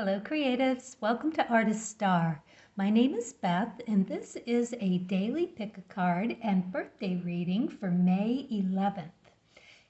Hello creatives, welcome to Artist Star. My name is Beth and this is a daily pick-a-card and birthday reading for May 11th.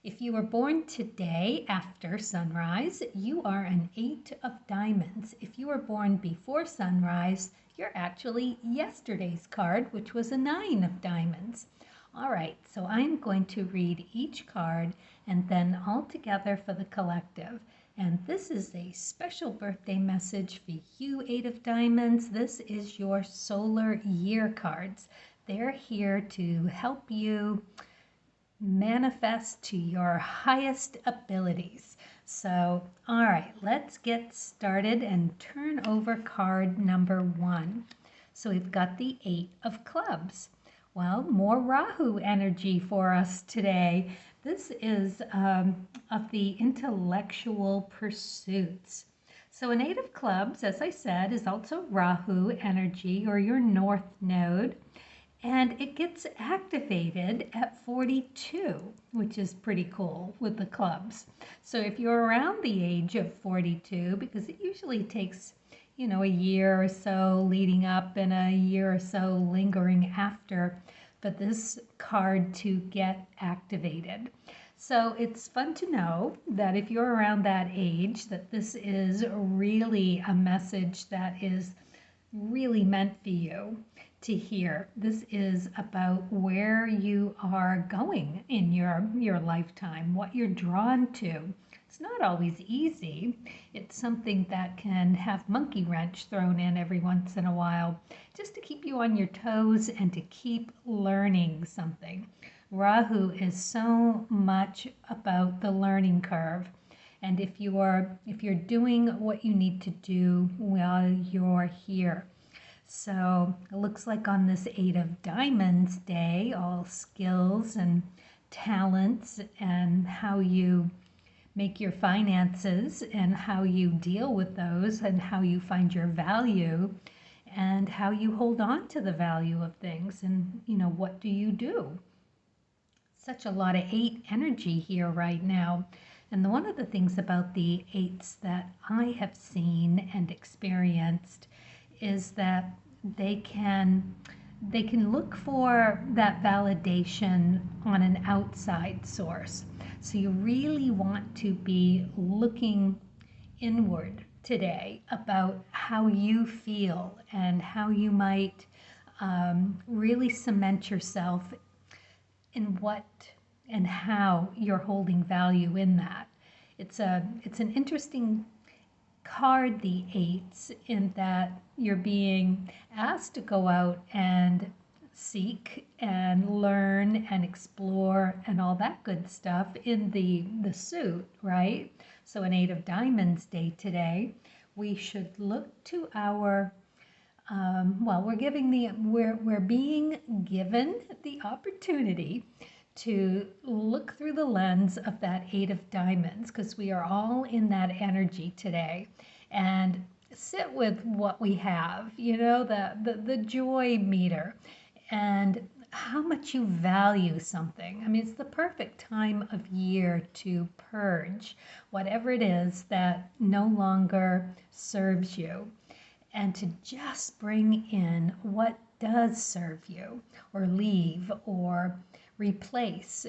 If you were born today after sunrise, you are an 8 of diamonds. If you were born before sunrise, you're actually yesterday's card, which was a 9 of diamonds. All right, so I'm going to read each card and then all together for the collective. And this is a special birthday message for you, 8 of diamonds. This is your solar year cards. They're here to help you manifest to your highest abilities. So, all right, let's get started and turn over card number 1. So we've got the 8 of clubs. Well, more Rahu energy for us today. This is of the intellectual pursuits. So an 8 of clubs, as I said, is also Rahu energy or your north node. And it gets activated at 42, which is pretty cool with the clubs. So if you're around the age of 42, because it usually takes, a year or so leading up and a year or so lingering after for this card to get activated. So it's fun to know that if you're around that age, that this is really a message that is really meant for you to hear. This is about where you are going in your lifetime, what you're drawn to. It's not always easy. It's something that can have monkey wrench thrown in every once in a while, just to keep you on your toes and to keep learning something. Rahu is so much about the learning curve. And if you're doing what you need to do while you're here. So it looks like on this 8 of diamonds day, all skills and talents and how you make your finances and how you deal with those and how you find your value and how you hold on to the value of things and, what do you do? Such a lot of 8 energy here right now. And one of the things about the 8s that I have seen and experienced is that they can look for that validation on an outside source. So you really want to be looking inward today about how you feel and how you might really cement yourself in what and how you're holding value in that. It's an interesting card, the 8s, in that you're being asked to go out and seek and learn and explore and all that good stuff in the suit, right? So an 8 of diamonds day today, we should look to our we're being given the opportunity to look through the lens of that 8 of diamonds, because we are all in that energy today, and sit with what we have, the joy meter and how much you value something. I mean, it's the perfect time of year to purge whatever it is that no longer serves you and to just bring in what does serve you or leave or replace.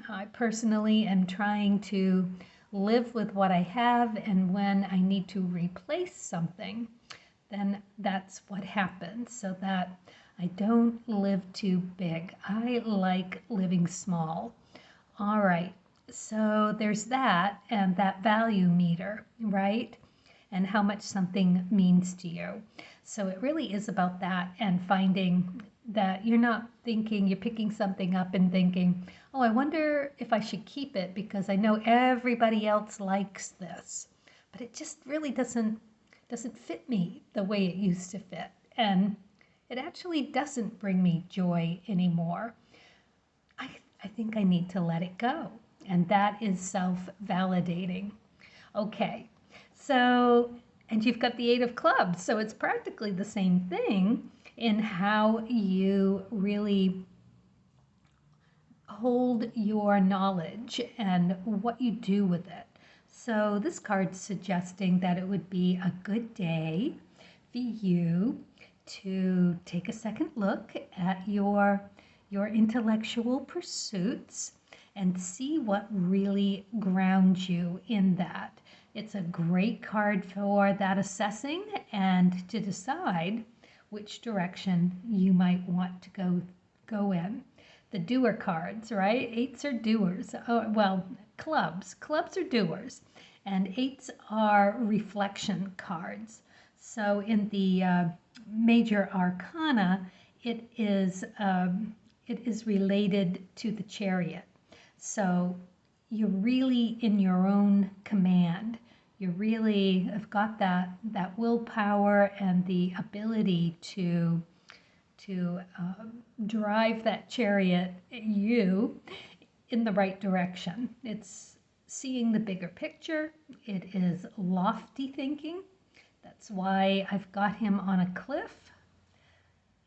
I personally am trying to live with what I have, and when I need to replace something, then that's what happens, so that I don't live too big. I like living small. All right, so there's that, and that value meter, right? And how much something means to you. So it really is about that, and finding that you're not thinking, you're picking something up and thinking, oh, I wonder if I should keep it because I know everybody else likes this. But it just really doesn't fit me the way it used to fit. And it actually doesn't bring me joy anymore. I think I need to let it go. And that is self-validating. Okay, so, and you've got the 8 of clubs. So it's practically the same thing in how you really hold your knowledge and what you do with it. So this card's suggesting that it would be a good day for you to take a second look at your intellectual pursuits and see what really grounds you in that. It's a great card for that assessing and to decide which direction you might want to go in. The doer cards, right? Eights are doers. Oh, well, clubs are doers, and eights are reflection cards. So in the major arcana, it is related to the Chariot. So you're really in your own command. You really have got that willpower and the ability to drive that chariot, you, in the right direction. It's seeing the bigger picture. It is lofty thinking. That's why I've got him on a cliff,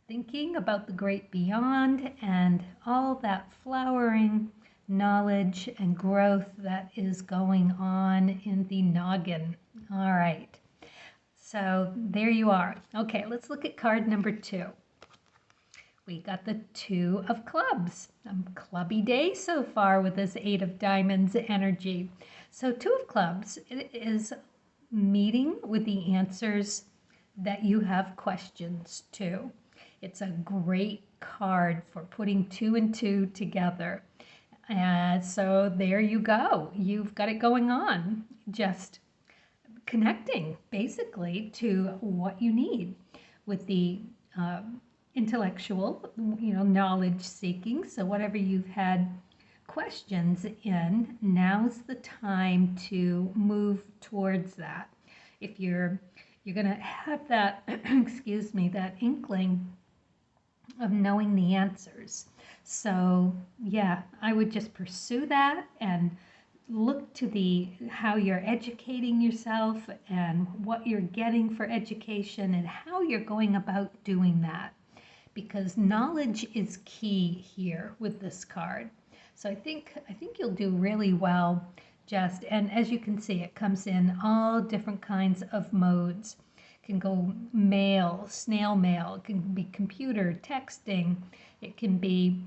thinking about the great beyond and all that flowering knowledge and growth that is going on in the noggin. All right, so there you are. Okay, let's look at card number 2. We got the 2 of clubs. Clubby day so far with this 8 of diamonds energy. So 2 of clubs, it is meeting with the answers that you have questions to. It's a great card for putting 2 and 2 together. And so there you go. You've got it going on. Just connecting basically to what you need with the intellectual, knowledge seeking. So whatever you've had questions in, now's the time to move towards that. If you're going to have that, excuse me, that inkling of knowing the answers. So yeah, I would just pursue that and look to how you're educating yourself and what you're getting for education and how you're going about doing that. Because knowledge is key here with this card. So I think you'll do really well. And as you can see, it comes in all different kinds of modes. It can go mail, snail mail. It can be computer, texting. It can be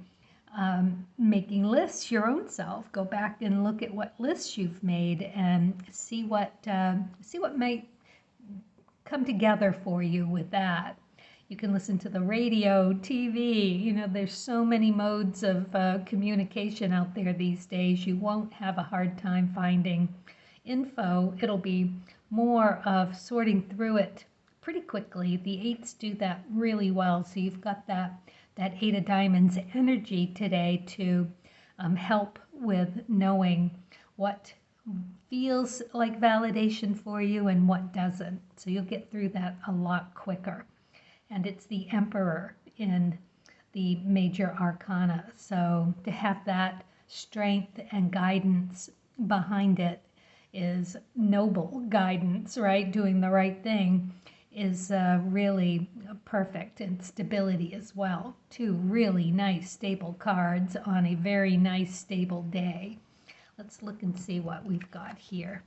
making lists your own self. Go back and look at what lists you've made and see what might come together for you with that. You can listen to the radio, TV. There's so many modes of communication out there these days. You won't have a hard time finding info. It'll be more of sorting through it pretty quickly. The 8s do that really well. So you've got that 8 of diamonds energy today to help with knowing what feels like validation for you and what doesn't. So you'll get through that a lot quicker. And it's the Emperor in the major arcana. So to have that strength and guidance behind it is noble guidance, right? Doing the right thing is really perfect, and stability as well. 2 really nice stable cards on a very nice stable day. Let's look and see what we've got here.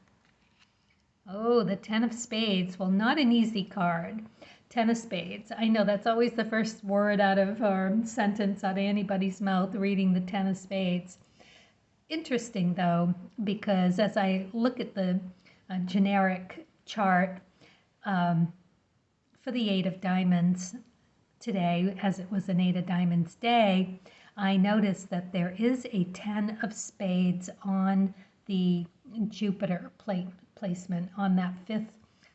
Oh, the 10 of spades. Well, not an easy card. 10 of spades. I know that's always the first word out of or sentence out of anybody's mouth, reading the 10 of spades. Interesting though, because as I look at the generic chart for the 8 of diamonds today, as it was an 8 of diamonds day, I noticed that there is a 10 of spades on the Jupiter placement, on that 5th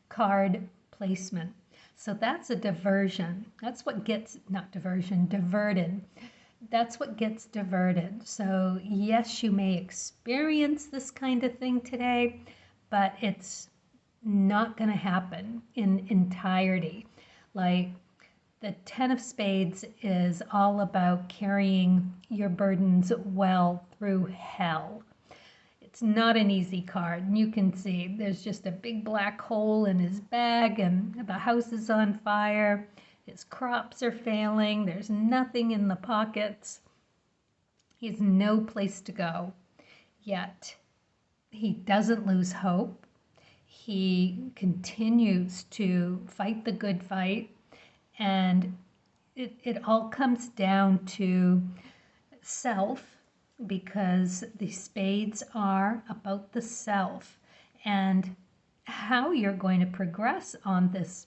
card placement. So that's a diversion. That's what gets, not diversion, diverted. That's what gets diverted. So yes, you may experience this kind of thing today, but it's not going to happen in entirety. Like the 10 of spades is all about carrying your burdens well through hell. It's not an easy card. And you can see there's just a big black hole in his bag, and the house is on fire. His crops are failing. There's nothing in the pockets. He has no place to go. Yet he doesn't lose hope. He continues to fight the good fight, and it all comes down to self, because the spades are about the self and how you're going to progress on this.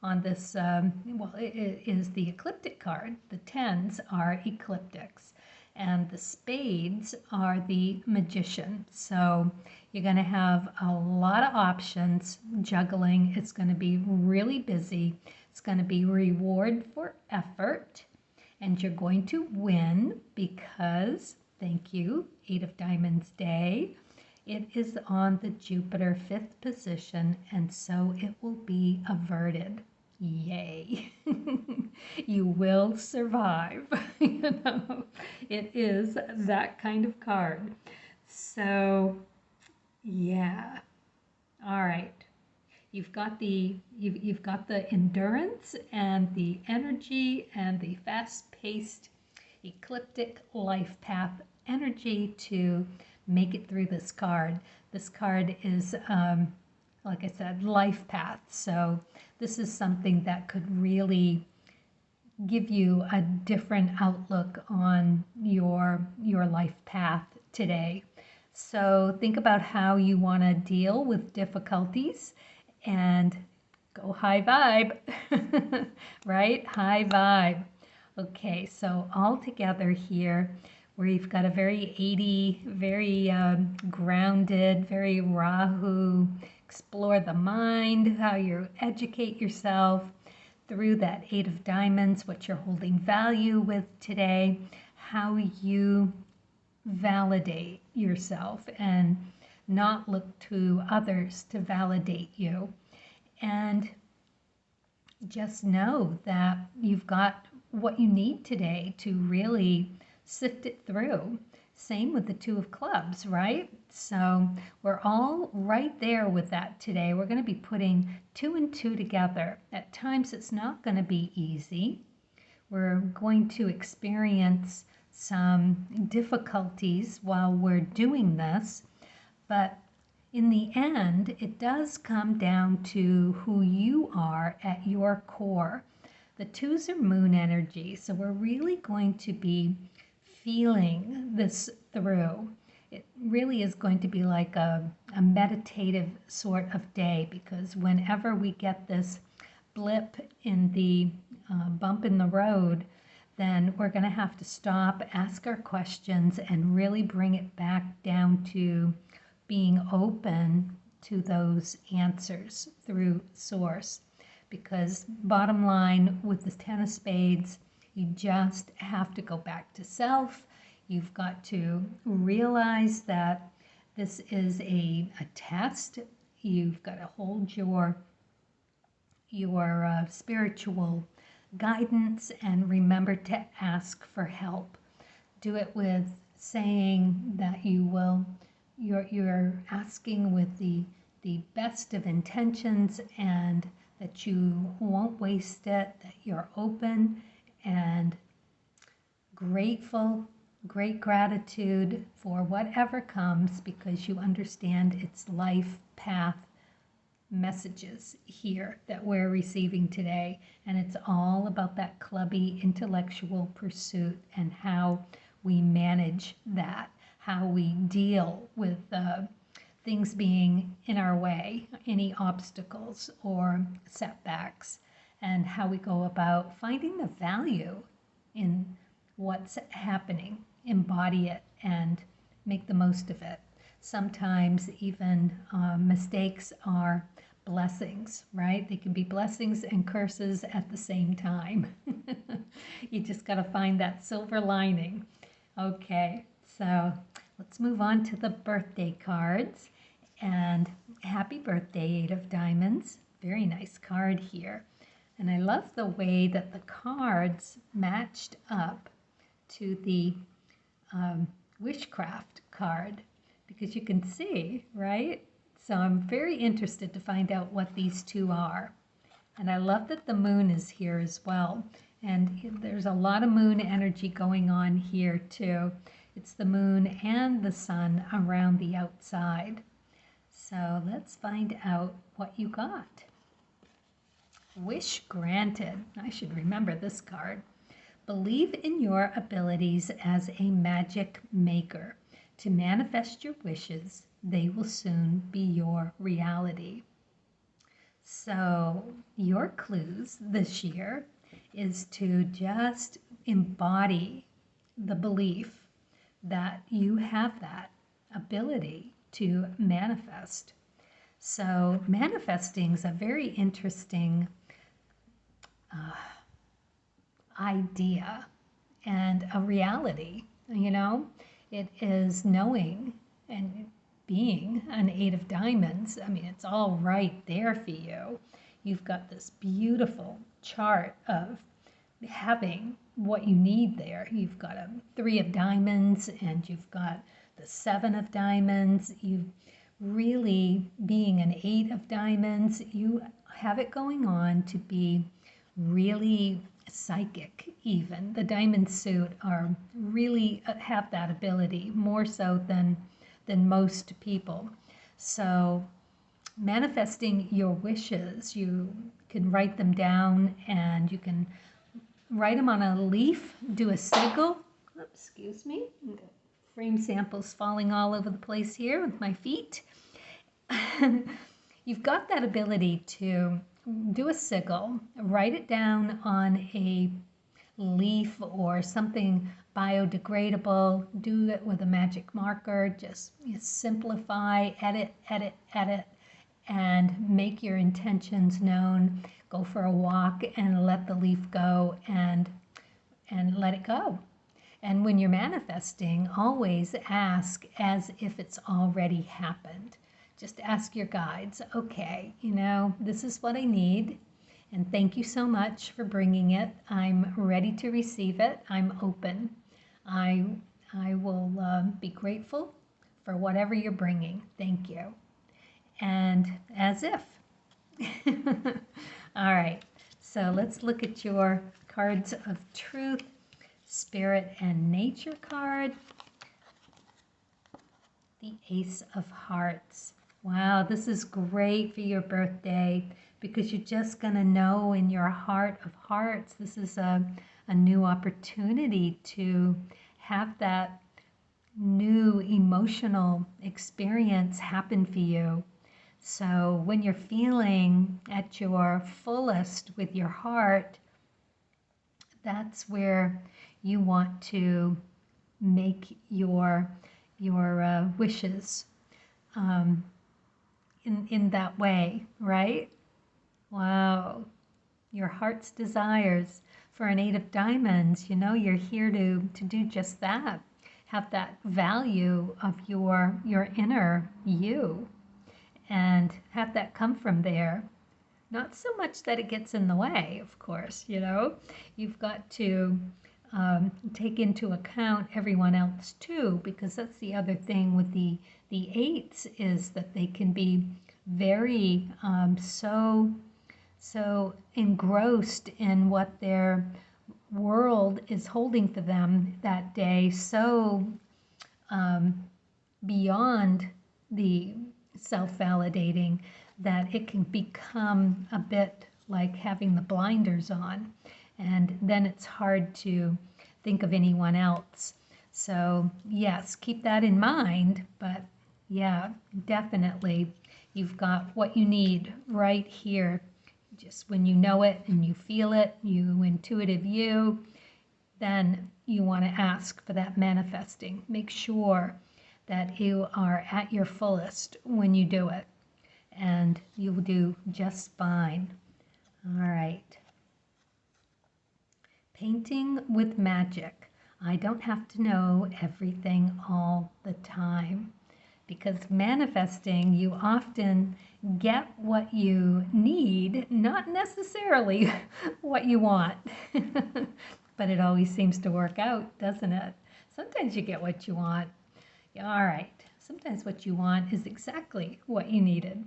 Well, it is the ecliptic card. The tens are ecliptics, and the spades are the magician. So you're going to have a lot of options juggling. It's going to be really busy. It's going to be reward for effort, and you're going to win because, thank you, Eight of Diamonds day, it is on the Jupiter 5th position, and so it will be averted. Yay. You will survive. You know, it is that kind of card. So, yeah. All right. You've got the endurance and the energy and the fast-paced ecliptic life path energy to make it through this card. This card is, like I said, life path. So this is something that could really give you a different outlook on your life path today. So think about how you want to deal with difficulties and go high vibe, right? High vibe. Okay, so all together here, where you've got a very 80, very grounded, very Rahu, explore the mind, how you educate yourself through that Eight of Diamonds, what you're holding value with today, how you validate yourself and not look to others to validate you. And just know that you've got what you need today to really sift it through. Same with the Two of Clubs, right? So we're all right there with that today. We're going to be putting 2 and 2 together. At times it's not going to be easy. We're going to experience some difficulties while we're doing this, but in the end, it does come down to who you are at your core. The twos are moon energy, so we're really going to be feeling this through. It really is going to be like a meditative sort of day, because whenever we get this blip in the bump in the road, then we're going to have to stop, ask our questions, and really bring it back down to being open to those answers through source. Because bottom line, with the Ten of Spades, you just have to go back to self. You've got to realize that this is a test. You've got to hold your spiritual guidance and remember to ask for help. Do it with saying that you're asking with the best of intentions, and that you won't waste it, that you're open and grateful, great gratitude for whatever comes, because you understand it's life path messages here that we're receiving today. And it's all about that clubby intellectual pursuit and how we manage that, how we deal with things being in our way, any obstacles or setbacks, and how we go about finding the value in what's happening, embody it, and make the most of it. Sometimes even mistakes are blessings, right? They can be blessings and curses at the same time. You just got to find that silver lining. Okay, so let's move on to the birthday cards. And happy birthday, Eight of Diamonds. Very nice card here. And I love the way that the cards matched up to the Wishcraft card, because you can see, right? So I'm very interested to find out what these two are. And I love that the moon is here as well. And there's a lot of moon energy going on here too. It's the moon and the sun around the outside. So let's find out what you got. Wish granted. I should remember this card. Believe in your abilities as a magic maker. To manifest your wishes, they will soon be your reality. So your clues this year is to just embody the belief that you have that ability to manifest. So manifesting is a very interesting idea and a reality. You know, it is knowing and being an 8 of diamonds. I mean, it's all right there for you. You've got this beautiful chart of having what you need there. You've got a 3 of diamonds and you've got the 7 of diamonds. You really, being an 8 of diamonds, you have it going on to be really psychic even. The diamond suit are really have that ability more so than most people. So manifesting your wishes, you can write them down and you can write them on a leaf, do a sigil. Oops, excuse me. Frame samples falling all over the place here with my feet. You've got that ability to do a sigil, write it down on a leaf or something biodegradable, do it with a magic marker, just simplify, edit, edit, edit, and make your intentions known. Go for a walk and let the leaf go and let it go. And when you're manifesting, always ask as if it's already happened. Just ask your guides, okay, you know, this is what I need, and thank you so much for bringing it. I'm ready to receive it. I'm open. I will be grateful for whatever you're bringing. Thank you. And as if. All right, so let's look at your cards of truth, spirit, and nature card. The Ace of Hearts. Wow, this is great for your birthday because you're just going to know in your heart of hearts, this is a new opportunity to have that new emotional experience happen for you. So when you're feeling at your fullest with your heart, that's where you want to make your wishes in that way, right? Wow. Your heart's desires. For an 8 of diamonds, you know, you're here to do just that. Have that value of your inner you and have that come from there. Not so much that it gets in the way, of course, you know. You've got to take into account everyone else too, because that's the other thing with the 8s is that they can be very so engrossed in what their world is holding for them that day, so beyond the self-validating that it can become a bit like having the blinders on, and then it's hard to think of anyone else. So yes, keep that in mind, but yeah, definitely you've got what you need right here. Just when you know it and you feel it, you intuitive you, then you want to ask for that manifesting. Make sure that you are at your fullest when you do it, and you'll do just fine. All right. Painting with magic. I don't have to know everything all the time, because manifesting, you often get what you need, not necessarily what you want. But it always seems to work out, doesn't it? Sometimes you get what you want. All right. Sometimes what you want is exactly what you needed.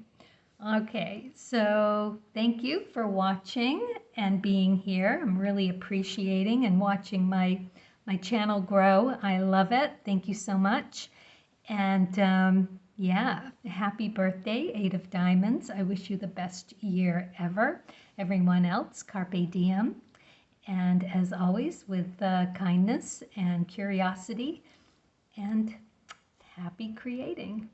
Okay, so thank you for watching and being here. I'm really appreciating and watching my my channel grow. I love it. Thank you so much. And yeah, happy birthday, Eight of Diamonds. I wish you the best year ever. Everyone else, carpe diem. And as always, with kindness and curiosity, and happy creating.